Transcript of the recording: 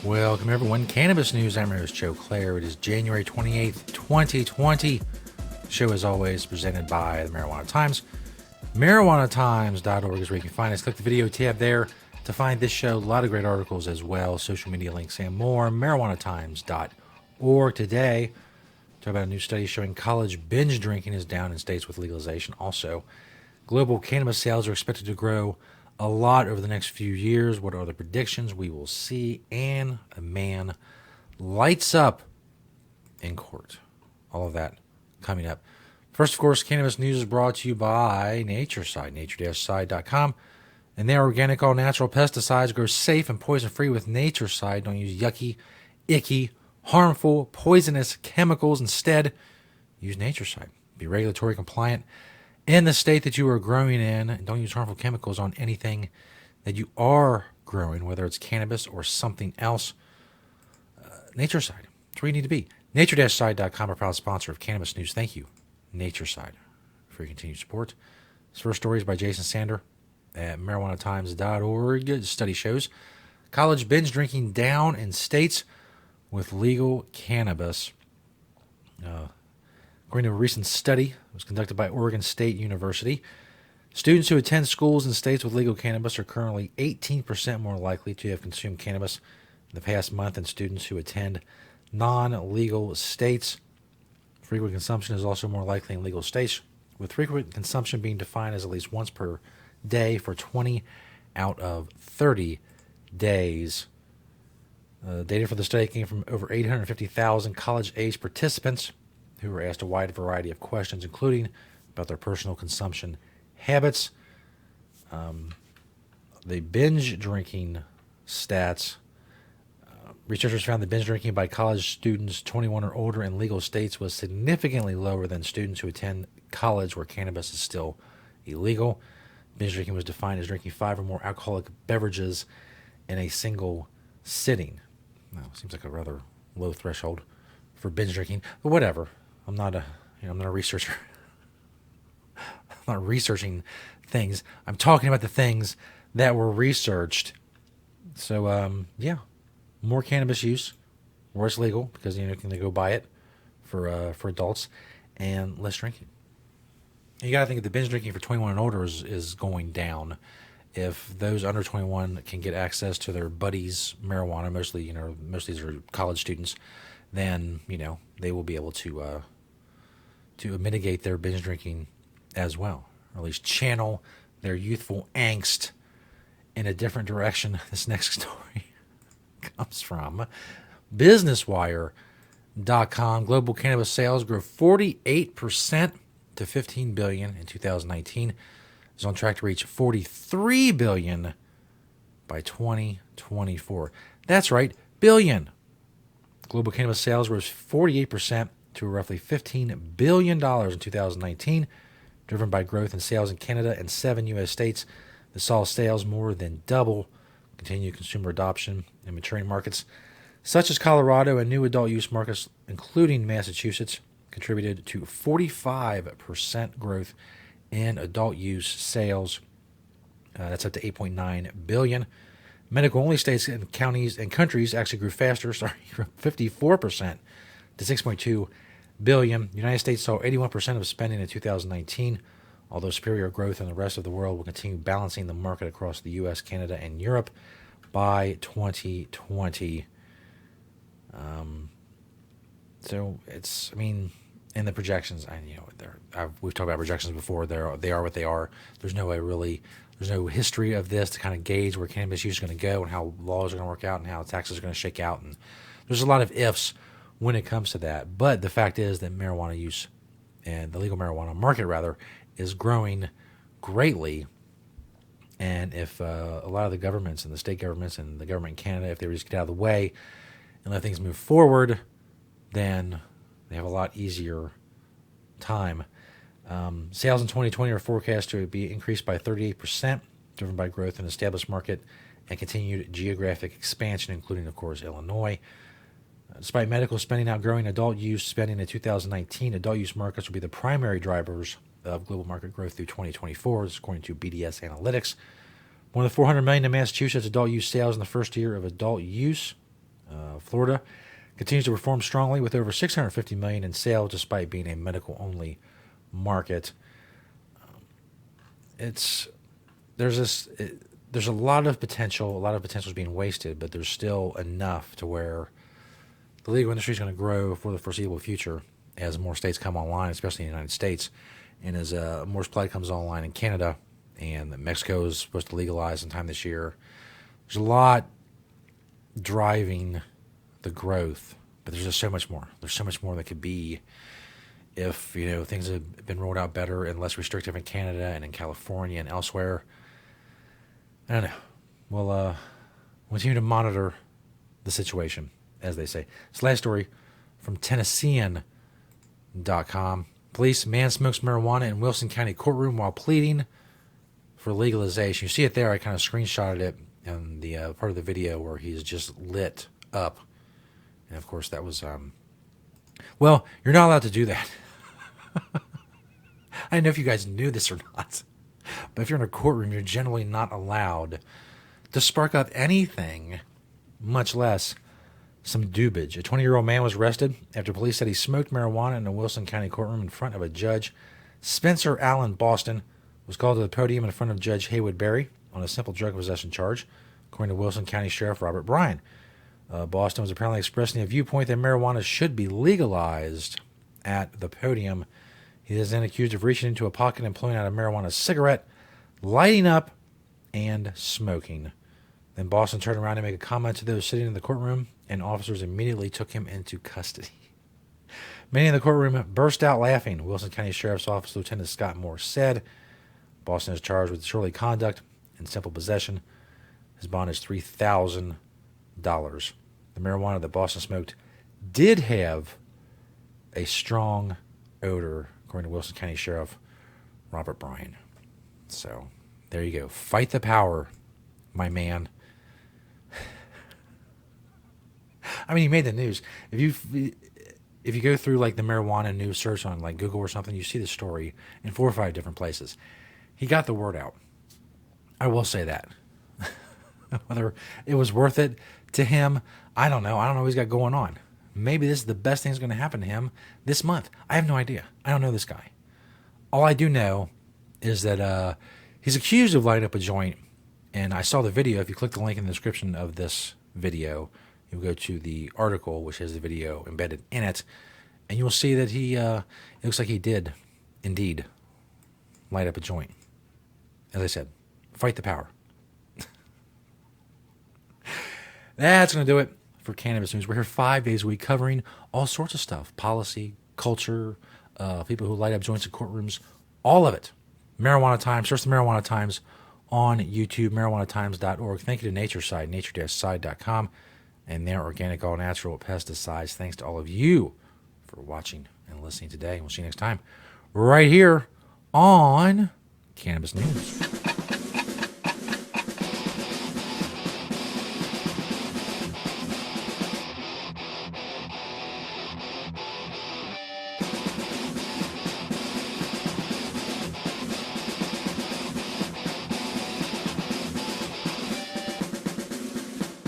Welcome everyone. Cannabis News. I'm your host, Joe Klare. It is January 28th, 2020. The show, as always, presented by the Marijuana Times. MarijuanaTimes.org is where you can find us. Click the video tab there to find this show. A lot of great articles as well, social media links and more. MarijuanaTimes.org. Today, talk about a new study showing college binge drinking is down in states with legalization. Also, global cannabis sales are expected to grow a lot over the next few years. What are the predictions? We will see. And a man lights up in court. All of that coming up. First, of course, Cannabis News is brought to you by Natureside, nature-side.com. And their organic, all-natural pesticides grow safe and poison-free with Natureside. Don't use yucky, icky, harmful, poisonous chemicals. Instead, use Natureside. Be regulatory compliant in the state that you are growing in. And don't use harmful chemicals on anything that you are growing, whether it's cannabis or something else. Natureside. That's where you need to be. Nature-side.com, a proud sponsor of Cannabis News. Thank you, Natureside, for your continued support. This first story is by Jason Sander at MarijuanaTimes.org. Study shows college binge drinking down in states with legal cannabis. According to a recent study that was conducted by Oregon State University, students who attend schools in states with legal cannabis are currently 18% more likely to have consumed cannabis in the past month than students who attend non-legal states. Frequent consumption is also more likely in legal states, with frequent consumption being defined as at least once per day for 20 out of 30 days. Data for the study came from over 850,000 college-age participants who were asked a wide variety of questions, including about their personal consumption habits. The binge drinking stats. Researchers found that binge drinking by college students 21 or older in legal states was significantly lower than students who attend college where cannabis is still illegal. Binge drinking was defined as drinking 5 or more alcoholic beverages in a single sitting. Now, seems like a rather low threshold for binge drinking, but whatever. I'm not a researcher. I'm not researching things. I'm talking about the things that were researched. So, more cannabis use, where it's legal, because you can go buy it for adults, and less drinking. You got to think that the binge drinking for 21 and older is going down. If those under 21 can get access to their buddies' marijuana, mostly most of these are college students, then they will be able to mitigate their binge drinking as well, or at least channel their youthful angst in a different direction. This next story comes from BusinessWire.com. Global cannabis sales grew 48% to $15 billion in 2019. Is on track to reach $43 billion by 2024. That's right, billion. Global cannabis sales rose 48% to roughly $15 billion in 2019, driven by growth in sales in Canada and 7 U.S. states that saw sales more than double. Continued consumer adoption in maturing markets such as Colorado and new adult use markets, including Massachusetts, contributed to 45% growth in adult use sales. That's up to $8.9 billion. Medical-only states and counties and countries actually grew faster, 54% to $6.2 billion. The United States saw 81% of spending in 2019, although superior growth in the rest of the world will continue balancing the market across the U.S., Canada, and Europe by 2020. So it's, in the projections, we've talked about projections before. They are what they are. There's no history of this to kind of gauge where cannabis use is going to go and how laws are going to work out and how taxes are going to shake out. And there's a lot of ifs when it comes to that. But the fact is that marijuana use and the legal marijuana market, rather, is growing greatly. And if a lot of the governments and the state governments and the government in Canada, if they just get out of the way and let things move forward, then they have a lot easier time. Sales in 2020 are forecast to be increased by 38%, driven by growth in the established market and continued geographic expansion, including, of course, Illinois. Despite medical spending outgrowing adult use spending in 2019, adult use markets will be the primary drivers of global market growth through 2024, this is according to BDS Analytics. More than $400 million in Massachusetts adult use sales in the first year of adult use Florida continues to perform strongly with over $650 million in sales, despite being a medical-only market. There's a lot of potential. A lot of potential is being wasted, but there's still enough to where the legal industry is going to grow for the foreseeable future as more states come online, especially in the United States, and as more supply comes online in Canada, and Mexico is supposed to legalize sometime this year. There's a lot driving the growth, but there's just so much more. There's so much more that could be if things have been rolled out better and less restrictive in Canada and in California and elsewhere. I don't know. We'll continue to monitor the situation, as they say. This last story from Tennessean.com. Police: man smokes marijuana in Wilson County courtroom while pleading for legalization. You see it there. I kind of screenshotted it in the part of the video where he's just lit up. And, of course, that was... well, you're not allowed to do that. I don't know if you guys knew this or not. But if you're in a courtroom, you're generally not allowed to spark up anything, much less some dubage. A 20-year-old man was arrested after police said he smoked marijuana in a Wilson County courtroom in front of a judge. Spencer Allen Boston was called to the podium in front of Judge Haywood Berry on a simple drug possession charge, according to Wilson County Sheriff Robert Bryan. Boston was apparently expressing a viewpoint that marijuana should be legalized at the podium. He is then accused of reaching into a pocket and pulling out a marijuana cigarette, lighting up, and smoking. Then Boston turned around to make a comment to those sitting in the courtroom, and officers immediately took him into custody. Many in the courtroom burst out laughing. Wilson County Sheriff's Office Lieutenant Scott Moore said Boston is charged with disorderly conduct and simple possession. His bond is $3,000. The marijuana that Boston smoked did have a strong odor, according to Wilson County Sheriff Robert Bryan. So, there you go. Fight the power, my man. I mean, he made the news. If you go through like the marijuana news search on like Google or something, you see the story in 4 or 5 different places. He got the word out. I will say that. Whether it was worth it to him, I don't know. I don't know what he's got going on. Maybe this is the best thing that's going to happen to him this month. I have no idea. I don't know this guy. All I do know is that he's accused of lighting up a joint, and I saw the video. If you click the link in the description of this video, you'll go to the article, which has the video embedded in it, and you will see that it looks like he did indeed light up a joint. As I said, fight the power. That's going to do it for Cannabis News. We're here 5 days a week covering all sorts of stuff. Policy, culture, people who light up joints in courtrooms, all of it. Marijuana Times. Search the Marijuana Times on YouTube, marijuanatimes.org. Thank you to Natureside, nature-side.com, and their organic, all-natural pesticides. Thanks to all of you for watching and listening today. We'll see you next time right here on Cannabis News.